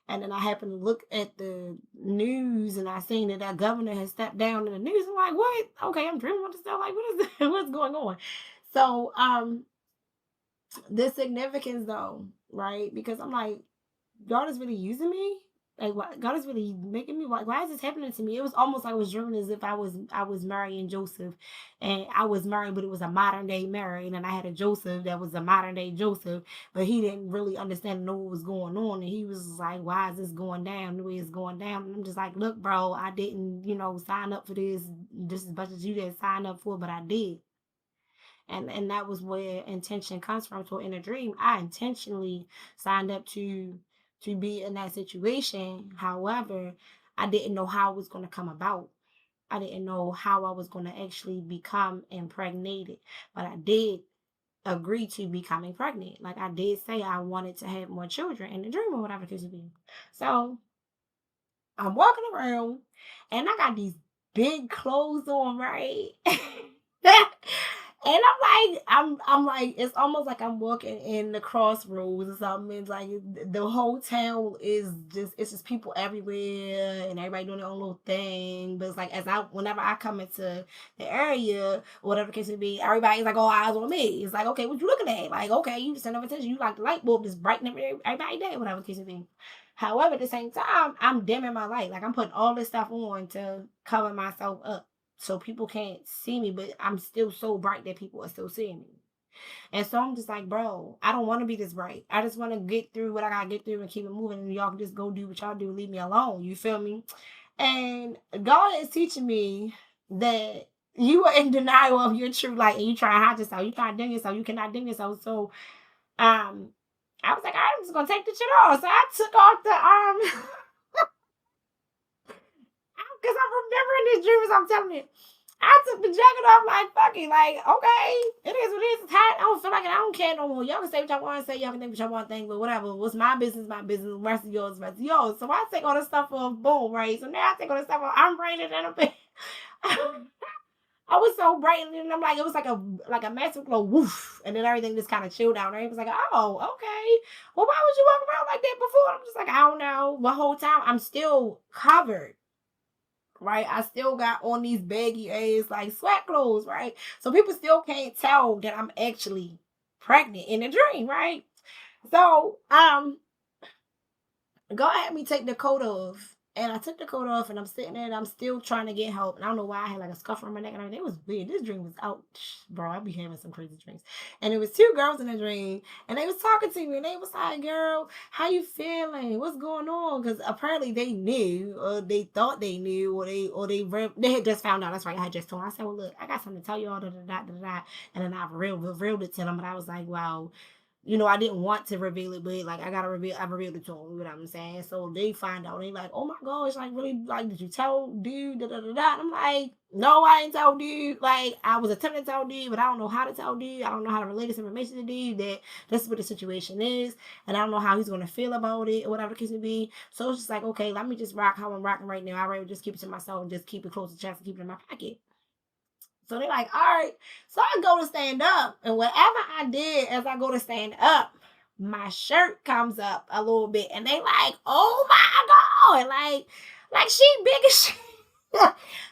And then I happened to look at the news and I seen that governor had stepped down in the news. I'm like, what? Okay, I'm dreaming about this stuff. Like, what is this? What's going on? So, the significance though, right? Because I'm like, God is really using me. Like, God is really making me. Why is this happening to me? It was almost like I was dreaming as if I was marrying Joseph, and I was married, but it was a modern day Mary, and then I had a Joseph that was a modern day Joseph, but he didn't really understand and know what was going on, and he was like, "Why is this going down the way it's going down?" And I'm just like, "Look, bro, I didn't, sign up for this just as much as you didn't sign up for, but I did." And that was where intention comes from. So in a dream, I intentionally signed up to be in that situation. However, I didn't know how it was going to come about. I didn't know how I was going to actually become impregnated, but I did agree to becoming pregnant. Like, I did say I wanted to have more children in the dream or whatever the case may be. So I'm walking around and I got these big clothes on, right? And I'm like, it's almost like I'm walking in the crossroads or something. It's like the whole town is it's just people everywhere and everybody doing their own little thing. But it's like whenever I come into the area, or whatever the case may be, everybody's like, all eyes on me. It's like, okay, what you looking at? Like, okay, you just send up attention. You like the light bulb just brightening everybody day, whatever the case may be. However, at the same time, I'm dimming my light. Like, I'm putting all this stuff on to cover myself up so people can't see me, but I'm still so bright that people are still seeing me. And so I'm just like, bro, I don't want to be this bright. I just want to get through what I gotta get through and keep it moving. And y'all can just go do what y'all do. Leave me alone. You feel me? And God is teaching me that you are in denial of your true light and you try to hide yourself. You try to dim yourself. You cannot dim yourself. So um I was like, I'm just gonna take the shit off. So I took off the because I'm remembering this dream as I'm telling it. I took the jacket off like fuck it, like okay, it is what it is. It's hot. I don't feel like it. I don't care no more. Y'all can say what y'all want to say. Y'all can think what y'all want to think, but whatever. What's my business? My business. The rest of yours. Rest of yours. So I take all this stuff off. Boom, right. So now I take all this stuff off. I'm raining and I was so bright, and I'm like, it was like a massive glow, woof, and then everything just kind of chilled out. And it was like, oh, okay. Well, why would you walk around like that before? I'm just like, I don't know. The whole time I'm still covered, right? I still got on these baggy ass like sweat clothes, right? So people still can't tell that I'm actually pregnant in a dream, right? So God had me take the coat off. And I took the coat off and I'm sitting there and I'm still trying to get help. And I don't know why I had like a scuff on my neck and everything. It was weird. This dream was out. Bro, I be having some crazy dreams. And it was two girls in the dream. And they was talking to me. And they was like, girl, how you feeling? What's going on? Because apparently they knew, or they thought they knew, or they had just found out. That's right. I had just told them. I said, well, look, I got something to tell you all. Da, da, da, da, da. And then I revealed it to them. But I was like, wow. I didn't want to reveal it, but like I revealed it to them, you know what I'm saying? So they find out, they like, oh my gosh, like really, like, did you tell dude? Da, da, da, da. And I'm like, no, I didn't tell dude. Like, I was attempting to tell dude, but I don't know how to tell dude. I don't know how to relay this information to dude that this is what the situation is, and I don't know how he's gonna feel about it or whatever the case may be. So it's just like, okay, let me just rock how I'm rocking right now. I'd rather just keep it to myself and just keep it close to chest and keep it in my pocket. So they're like, all right. So I go to stand up. And whatever I did as I go to stand up, my shirt comes up a little bit. And they like, oh my God. Like she big as shit.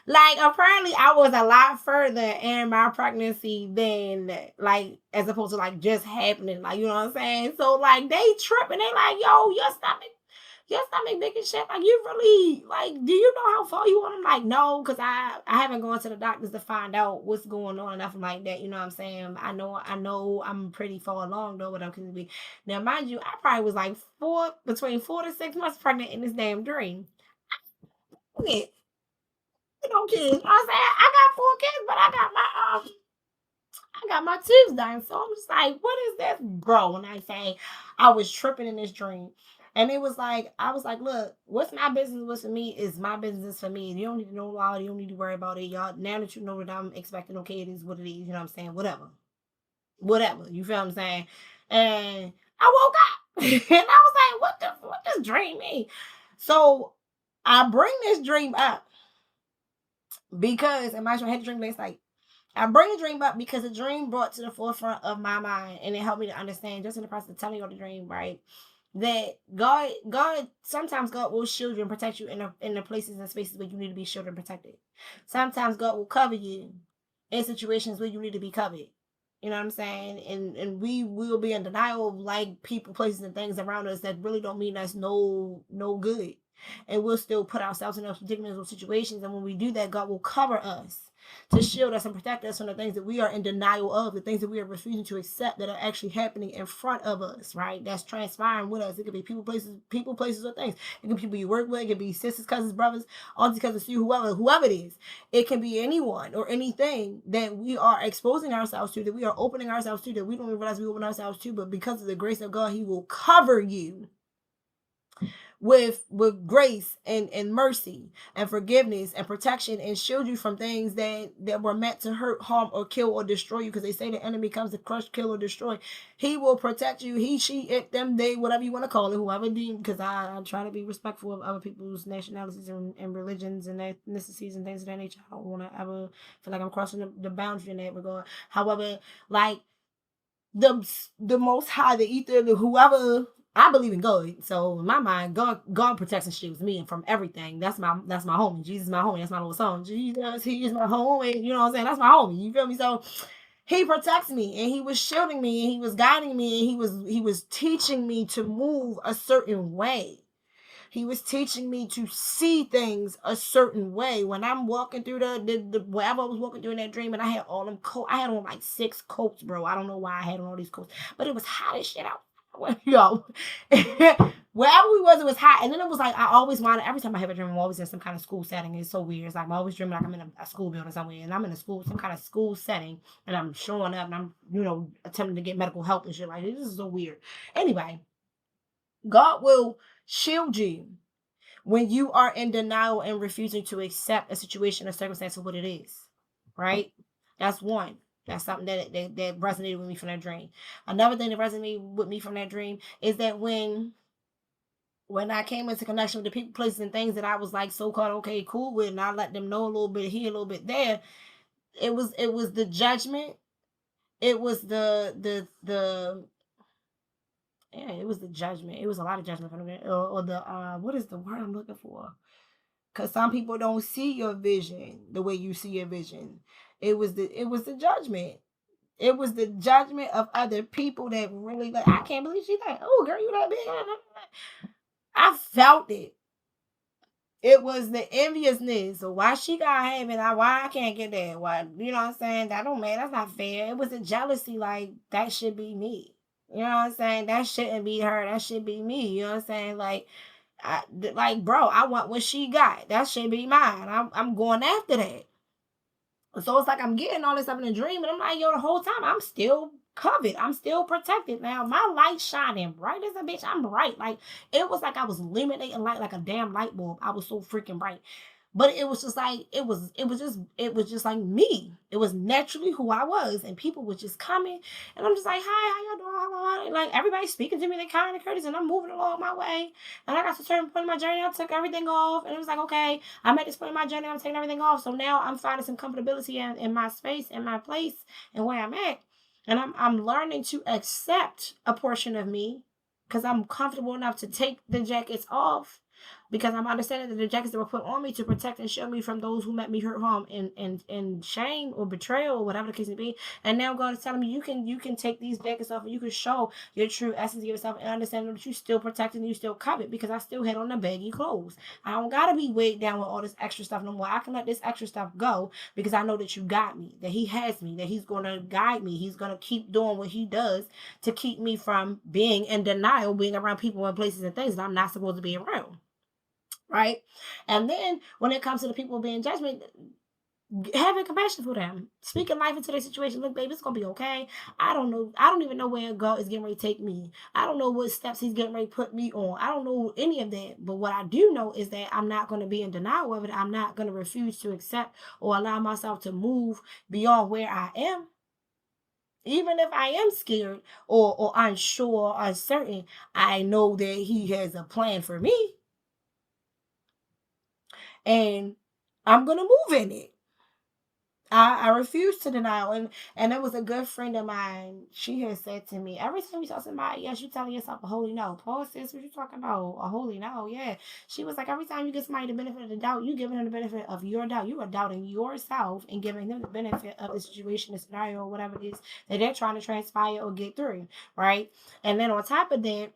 Like apparently I was a lot further in my pregnancy than like as opposed to like just happening. Like, you know what I'm saying? So like they tripping. They like, yo, your stomach big and shit. Like, you really, like, do you know how far you want? I'm like, no, because I haven't gone to the doctors to find out what's going on and nothing like that. You know what I'm saying? I know I'm pretty far along though, whatever can be. Now, mind you, I probably was like between 4 to 6 months pregnant in this damn dream. Yeah, kids. You know what I'm saying? I got 4 kids, but I got my tubes done. So I'm just like, what is this, bro? When I say I was tripping in this dream. And it was like, I was like, look, what's my business was for me is my business for me. You don't need to know all, you don't need to worry about it. Y'all, now that you know that I'm expecting, okay, it is what it is, you know what I'm saying? Whatever. Whatever. You feel what I'm saying? And I woke up and I was like, what does dream mean? So I bring this dream up because, and mind you, I had a dream last night. I bring the dream up because the dream brought to the forefront of my mind, and it helped me to understand just in the process of telling you the dream, right? That sometimes God will shield you and protect you in the places and spaces where you need to be shielded and protected. Sometimes God will cover you in situations where you need to be covered. You know what I'm saying? And we will be in denial of like people, places, and things around us that really don't mean us no good. And we'll still put ourselves in those predicaments, situations. And when we do that, God will cover us to shield us and protect us from the things that we are in denial of, the things that we are refusing to accept that are actually happening in front of us, right? That's transpiring with us. It could be people, places, or things. It could be people you work with. It could be sisters, cousins, brothers, aunties, cousins, whoever it is. It can be anyone or anything that we are exposing ourselves to, that we are opening ourselves to, that we don't even realize we open ourselves to, but because of the grace of God, He will cover you with grace and mercy and forgiveness and protection, and shield you from things that were meant to hurt, harm, or kill or destroy you, because they say the enemy comes to crush, kill, or destroy. He will protect you. He, she, it, them, they, whatever you want to call it, whoever deemed, because I try to be respectful of other people's nationalities and religions and ethnicities and things of that nature. I don't want to ever feel like I'm crossing the boundary in that regard. However, like the most high, the ether, the whoever, I believe in God. So in my mind, God protects and shields me from everything. That's my homie. Jesus is my homie. That's my little song. Jesus, He is my homie. You know what I'm saying? That's my homie. You feel me? So He protects me, and He was shielding me, and He was guiding me, and He was teaching me to move a certain way. He was teaching me to see things a certain way. When I'm walking through the wherever I was walking through in that dream, and I had all them coats. I had on like 6 coats, bro. I don't know why I had on all these coats, but it was hot as shit out. Yo, wherever we was, it was hot. And then it was like I always wanted. Every time I have a dream, I'm always in some kind of school setting. It's so weird. It's like I'm always dreaming like I'm in a school building somewhere, and I'm in some kind of school setting, and I'm showing up, and I'm attempting to get medical help and shit. Like, this is so weird. Anyway, God will shield you when you are in denial and refusing to accept a situation or circumstance for what it is, right? That's one. That's something that resonated with me from that dream. Another thing that resonated with me from that dream is that when I came into connection with the people, places, and things that I was like so called okay, cool with, and I let them know a little bit here, a little bit there, it was the judgment. It was the yeah, it was the judgment. It was a lot of judgment from them, or the what is the word I'm looking for? Because some people don't see your vision the way you see your vision. It was the judgment. It was the judgment of other people that really like. I can't believe she's like, oh girl, you that big. I felt it. It was the enviousness. So why she got have it? Why I can't get that? Why, you know what I'm saying? That don't matter. That's not fair. It was a jealousy. Like, that should be me. You know what I'm saying? That shouldn't be her. That should be me. You know what I'm saying? Like, bro, I want what she got. That should be mine. I'm going after that. So it's like I'm getting all this stuff in a dream, and I'm like, yo, the whole time I'm still covered. I'm still protected. Now my light shining bright as a bitch. I'm bright. Like it was like I was illuminating light like a damn light bulb. I was so freaking bright. But it was just like it was just like me. It was naturally who I was, and people was just coming, and I'm just like, hi, how y'all doing? Hello, like everybody's speaking to me, they kind of courteous, and I'm moving along my way. And I got to a certain point in my journey, I took everything off, and it was like, okay, I'm at this point in my journey, I'm taking everything off. So now I'm finding some comfortability in my space, in my place, and where I'm at. And I'm learning to accept a portion of me because I'm comfortable enough to take the jackets off because I'm understanding that the jackets that were put on me to protect and shield me from those who meant me hurt, harm, and shame or betrayal or whatever the case may be. And now God is telling me you can take these jackets off and you can show your true essence of yourself and understand that you still protected and you still covered because I still had on the baggy clothes. I don't gotta be weighed down with all this extra stuff no more. I can let this extra stuff go because I know that you got me, that He has me, that He's gonna guide me. He's gonna keep doing what He does to keep me from being in denial, being around people and places and things that I'm not supposed to be around. Right. And then when it comes to the people being judgment, having compassion for them, speaking life into their situation. Look, baby, it's gonna be okay. I don't know. I don't even know where God is getting ready to take me. I don't know what steps He's getting ready to put me on. I don't know any of that. But what I do know is that I'm not gonna be in denial of it. I'm not gonna refuse to accept or allow myself to move beyond where I am. Even if I am scared or unsure, or uncertain, I know that He has a plan for me, and I'm gonna move in it. I refuse to deny, and it was a good friend of mine. She had said to me, every time you tell somebody, yes, you telling yourself a holy no. Paul says, what you talking about? A holy no, yeah. She was like, every time you give somebody the benefit of the doubt, you giving them the benefit of your doubt. You are doubting yourself and giving them the benefit of the situation, the scenario, or whatever it is that they're trying to transpire or get through, right? And then on top of that,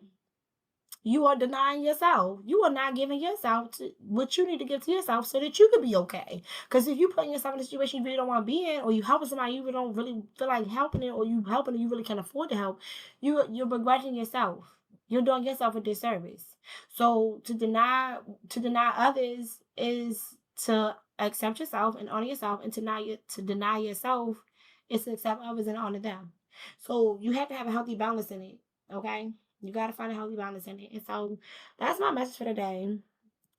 you are denying yourself. You are not giving yourself what you need to give to yourself so that you can be okay. Because if you put yourself in a situation you really don't want to be in, or you helping somebody you really don't really feel like helping it, or you helping and you really can't afford to help, you're begrudging yourself. You're doing yourself a disservice. So to deny others is to accept yourself and honor yourself, and to deny yourself is to accept others and honor them. So you have to have a healthy balance in it. Okay. You gotta find a healthy balance in it. And so that's my message for today.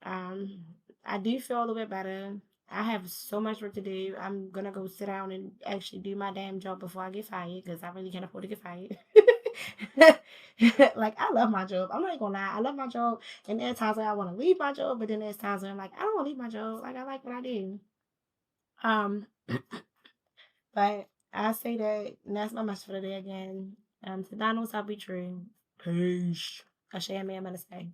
Um, I do feel a little bit better. I have so much work to do. I'm gonna go sit down and actually do my damn job before I get fired because I really can't afford to get fired. Like I love my job. I'm not gonna lie. I love my job, and there's times where I want to leave my job, but then there's times where I'm like, I don't want to leave my job. Like I like what I do. Um, but I say that, and that's my message for the day again. To God knows I'll be true. Peace. I share me, I'm gonna say.